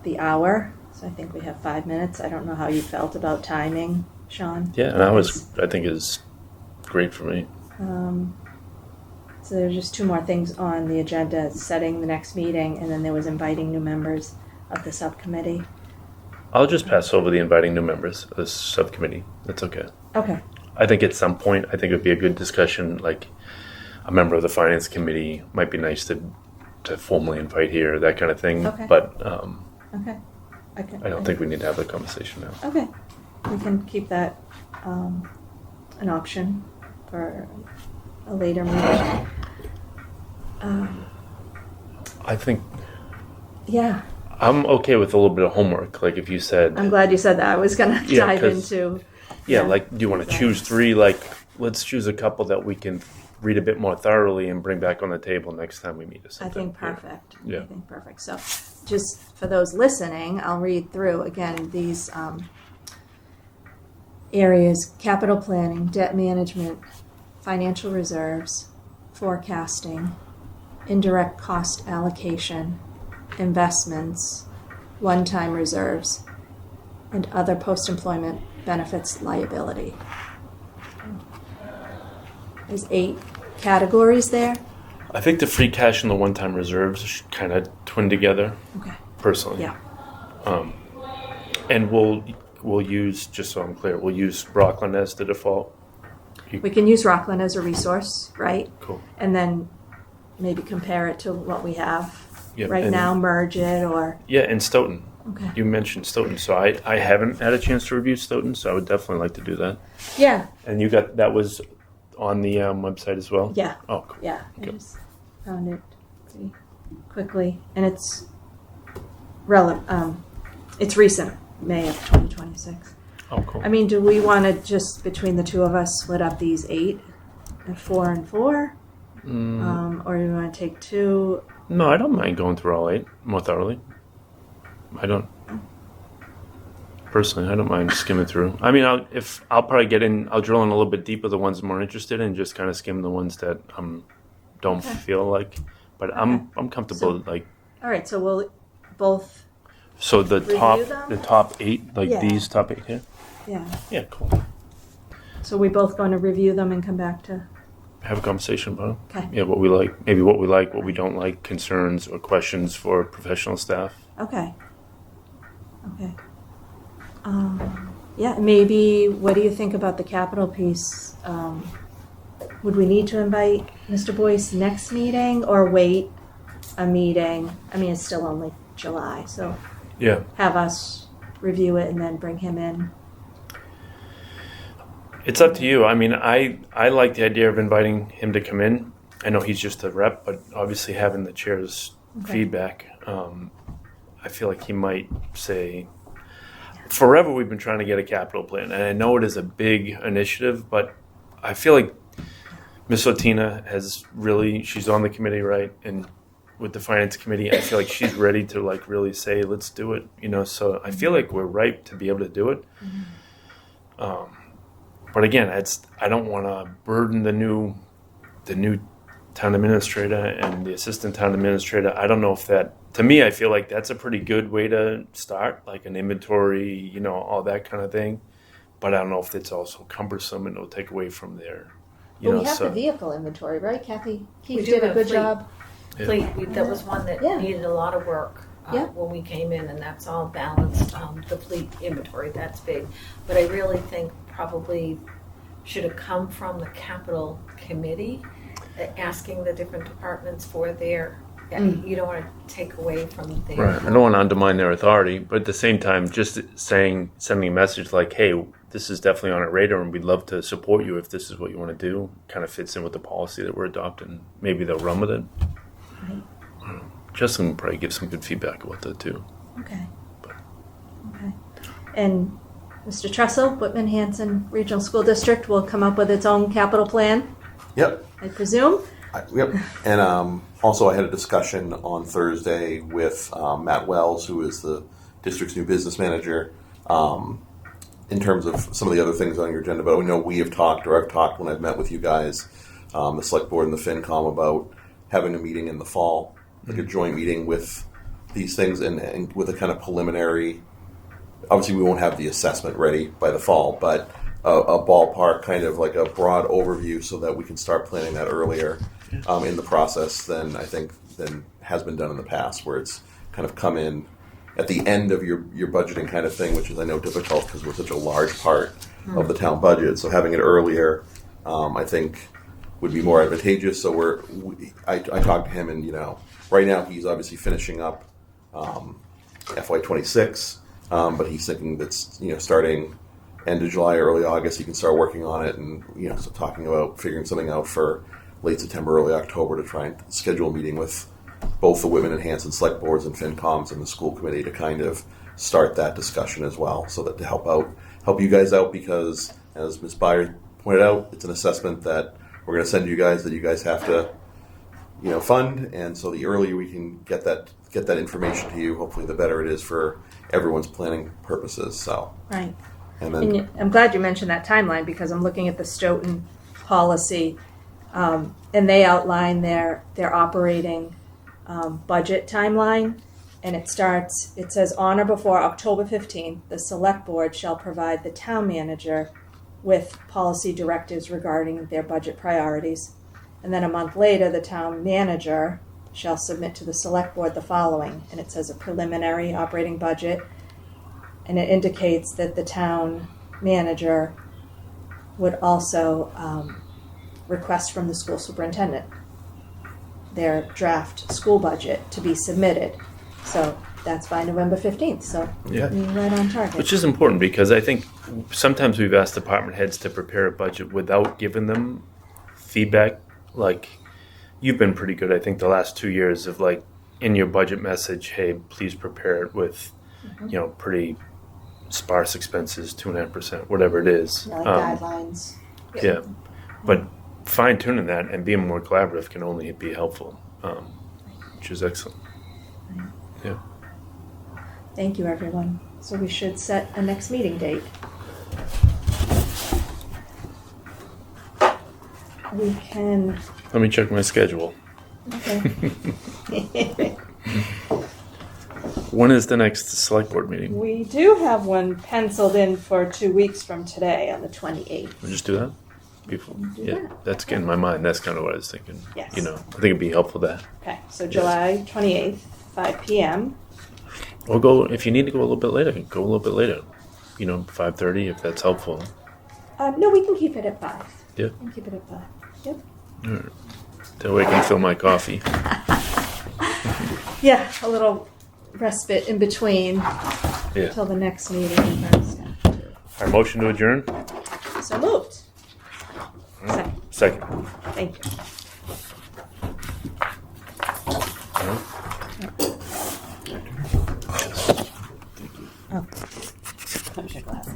the hour, so I think we have 5 minutes. I don't know how you felt about timing, Sean. Yeah, and I think it's great for me. So there's just two more things on the agenda: setting the next meeting, and then there was inviting new members of the subcommittee. I'll just pass over the inviting new members of the subcommittee. That's okay. Okay. I think at some point, it would be a good discussion, like a member of the finance committee might be nice to formally invite here, that kind of thing. Okay. But okay. I don't think we need to have that conversation now. Okay. We can keep that an option for a later meeting. I think. Yeah. I'm okay with a little bit of homework. Like if you said. I'm glad you said that. I was going to dive into. Yeah, like do you want to choose 3? Like let's choose a couple that we can read a bit more thoroughly and bring back on the table next time we meet or something. I think perfect. Yeah. I think perfect. So just for those listening, I'll read through again these areas: capital planning, debt management, financial reserves, forecasting, indirect cost allocation, investments, one-time reserves, and other post-employment benefits liability. There's 8 categories there. I think the free cash and the one-time reserves should kind of twin together. Okay. Personally. Yeah. And we'll use, just so I'm clear, we'll use Rockland as the default. We can use Rockland as a resource, right? Cool. And then maybe compare it to what we have right and now, merge it, or... Yeah, and Stoughton. Okay. You mentioned Stoughton, so I haven't had a chance to review Stoughton, so I would definitely like to do that. Yeah. And that was on the website as well? Yeah. Oh, cool. Yeah, I Okay. just found it pretty quickly, and it's relevant. It's recent, May of 2026. Oh, cool. I mean, do we want to just, between the two of us, split up these 8 and 4 and 4? Or do we want to take 2? No, I don't mind going through all 8 more thoroughly. I don't. Personally, I don't mind skimming through. I mean, I'll probably I'll drill in a little bit deeper the ones I'm more interested in, just kind of skim the ones that don't feel like. But I'm comfortable So- All right, so we'll both, So the Review them? top 8, like Yeah. these top 8 here. yeah. Yeah, cool. So we both going to review them and come back to, Have a conversation about them. okay, Yeah, what we like, maybe what we like, what we don't like, concerns or questions for professional staff. okay. Okay. Yeah, maybe, what do you think about the capital piece? Would we need to invite Mr. Boyce next meeting or wait a meeting? I mean, it's still only July, so Yeah. have us review it and then bring him in. It's up to you. I mean, I like the idea of inviting him to come in. I know he's just a rep, but obviously having the chair's feedback, I feel like he might say, forever we've been trying to get a capital plan, and I know it is a big initiative, but I feel like Miss Otina she's on the committee, right? And with the finance committee, I feel like she's ready to like really say, let's do it, so I feel like we're ripe to be able to do it. But again, I don't want to burden the new town administrator and the assistant town administrator. I don't know if that, to me, I feel like that's a pretty good way to start, like an inventory, all that kind of thing. But I don't know if it's also cumbersome and it'll take away from their, But we have the vehicle inventory, right, Kathy? We Keith do did a have good fleet. job. Yeah. Fleet, that was one that Yeah. needed a lot of work Yeah. when we came in, and that's all balanced. The fleet inventory, that's big. But I really think probably should have come from the capital committee, asking the different departments for their, you don't want to take away from their. Right. I don't want to undermine their authority, but at the same time, just sending a message like, hey, this is definitely on our radar and we'd love to support you if this is what you want to do, kind of fits in with the policy that we're adopting. Maybe they'll run with it. Right. Justin will probably give some good feedback about that too. Okay. Okay. And Mr. Tressel, Whitman Hanson Regional School District will come up with its own capital plan, Yep. I presume? Yep. And also, I had a discussion on Thursday with Matt Wells, who is the district's new business manager, in terms of some of the other things on your agenda. But I know we have talked, or I've talked when I've met with you guys, the select board and the FinCom, about having a meeting in the fall, like a joint meeting with these things and with a kind of preliminary. Obviously, we won't have the assessment ready by the fall, but a ballpark kind of like a broad overview so that we can start planning that earlier in the process than has been done in the past, where it's kind of come in at the end of your budgeting kind of thing, which is, I know, difficult because we're such a large part of the town budget. So having it earlier, I think, would be more advantageous. So I talked to him, and right now he's obviously finishing up FY26, but he's thinking that's starting end of July, early August, he can start working on it, and so talking about figuring something out for late September, early October to try and schedule a meeting with both the Whitman and Hanson select boards and FinComs and the school committee to kind of start that discussion as well, so that to help you guys out, because as Ms. Byer pointed out, it's an assessment that we're going to send you guys that you guys have to fund, and so the earlier we can get that information to you, hopefully the better it is for everyone's planning purposes. So Right. and then And I'm glad you mentioned that timeline, because I'm looking at the Stoughton policy, and they outline their operating budget timeline, and it says on or before October 15th, the select board shall provide the town manager with policy directives regarding their budget priorities. And then a month later, the town manager shall submit to the select board the following, and it says a preliminary operating budget, and it indicates that the town manager would also request from the school superintendent their draft school budget to be submitted. So that's by November 15th. So Yeah. you're right on target. Which is important, because I think sometimes we've asked department heads to prepare a budget without giving them feedback. Like, you've been pretty good, I think, the last 2 years of, like, in your budget message, hey, please prepare it with, pretty sparse expenses, 2.5%, whatever it is. Like guidelines. Yeah. But fine tuning that and being more collaborative can only be helpful, which is excellent. Yeah. Thank you, everyone. So we should set a next meeting date. We can, Let me check my schedule. okay. When is the next select board meeting? We do have one penciled in for 2 weeks from today on the 28th. We'll just do that? Before, Do yeah, that. that's in my mind. That's kind of what I was thinking. Yes. You know, I think it'd be helpful to, Okay, so July 28th, 5 p.m. or go, if you need to go a little bit later, go a little bit later. You know, 5:30 if that's helpful. No, we can keep it at 5. Yeah. We can keep it at 5. Yep. All right. That way I can fill my coffee. Yeah, a little respite in between Yeah. till the next meeting on Thursday. Our motion to adjourn? So moved. Second. Second. Thank you. Oh. That was your glass.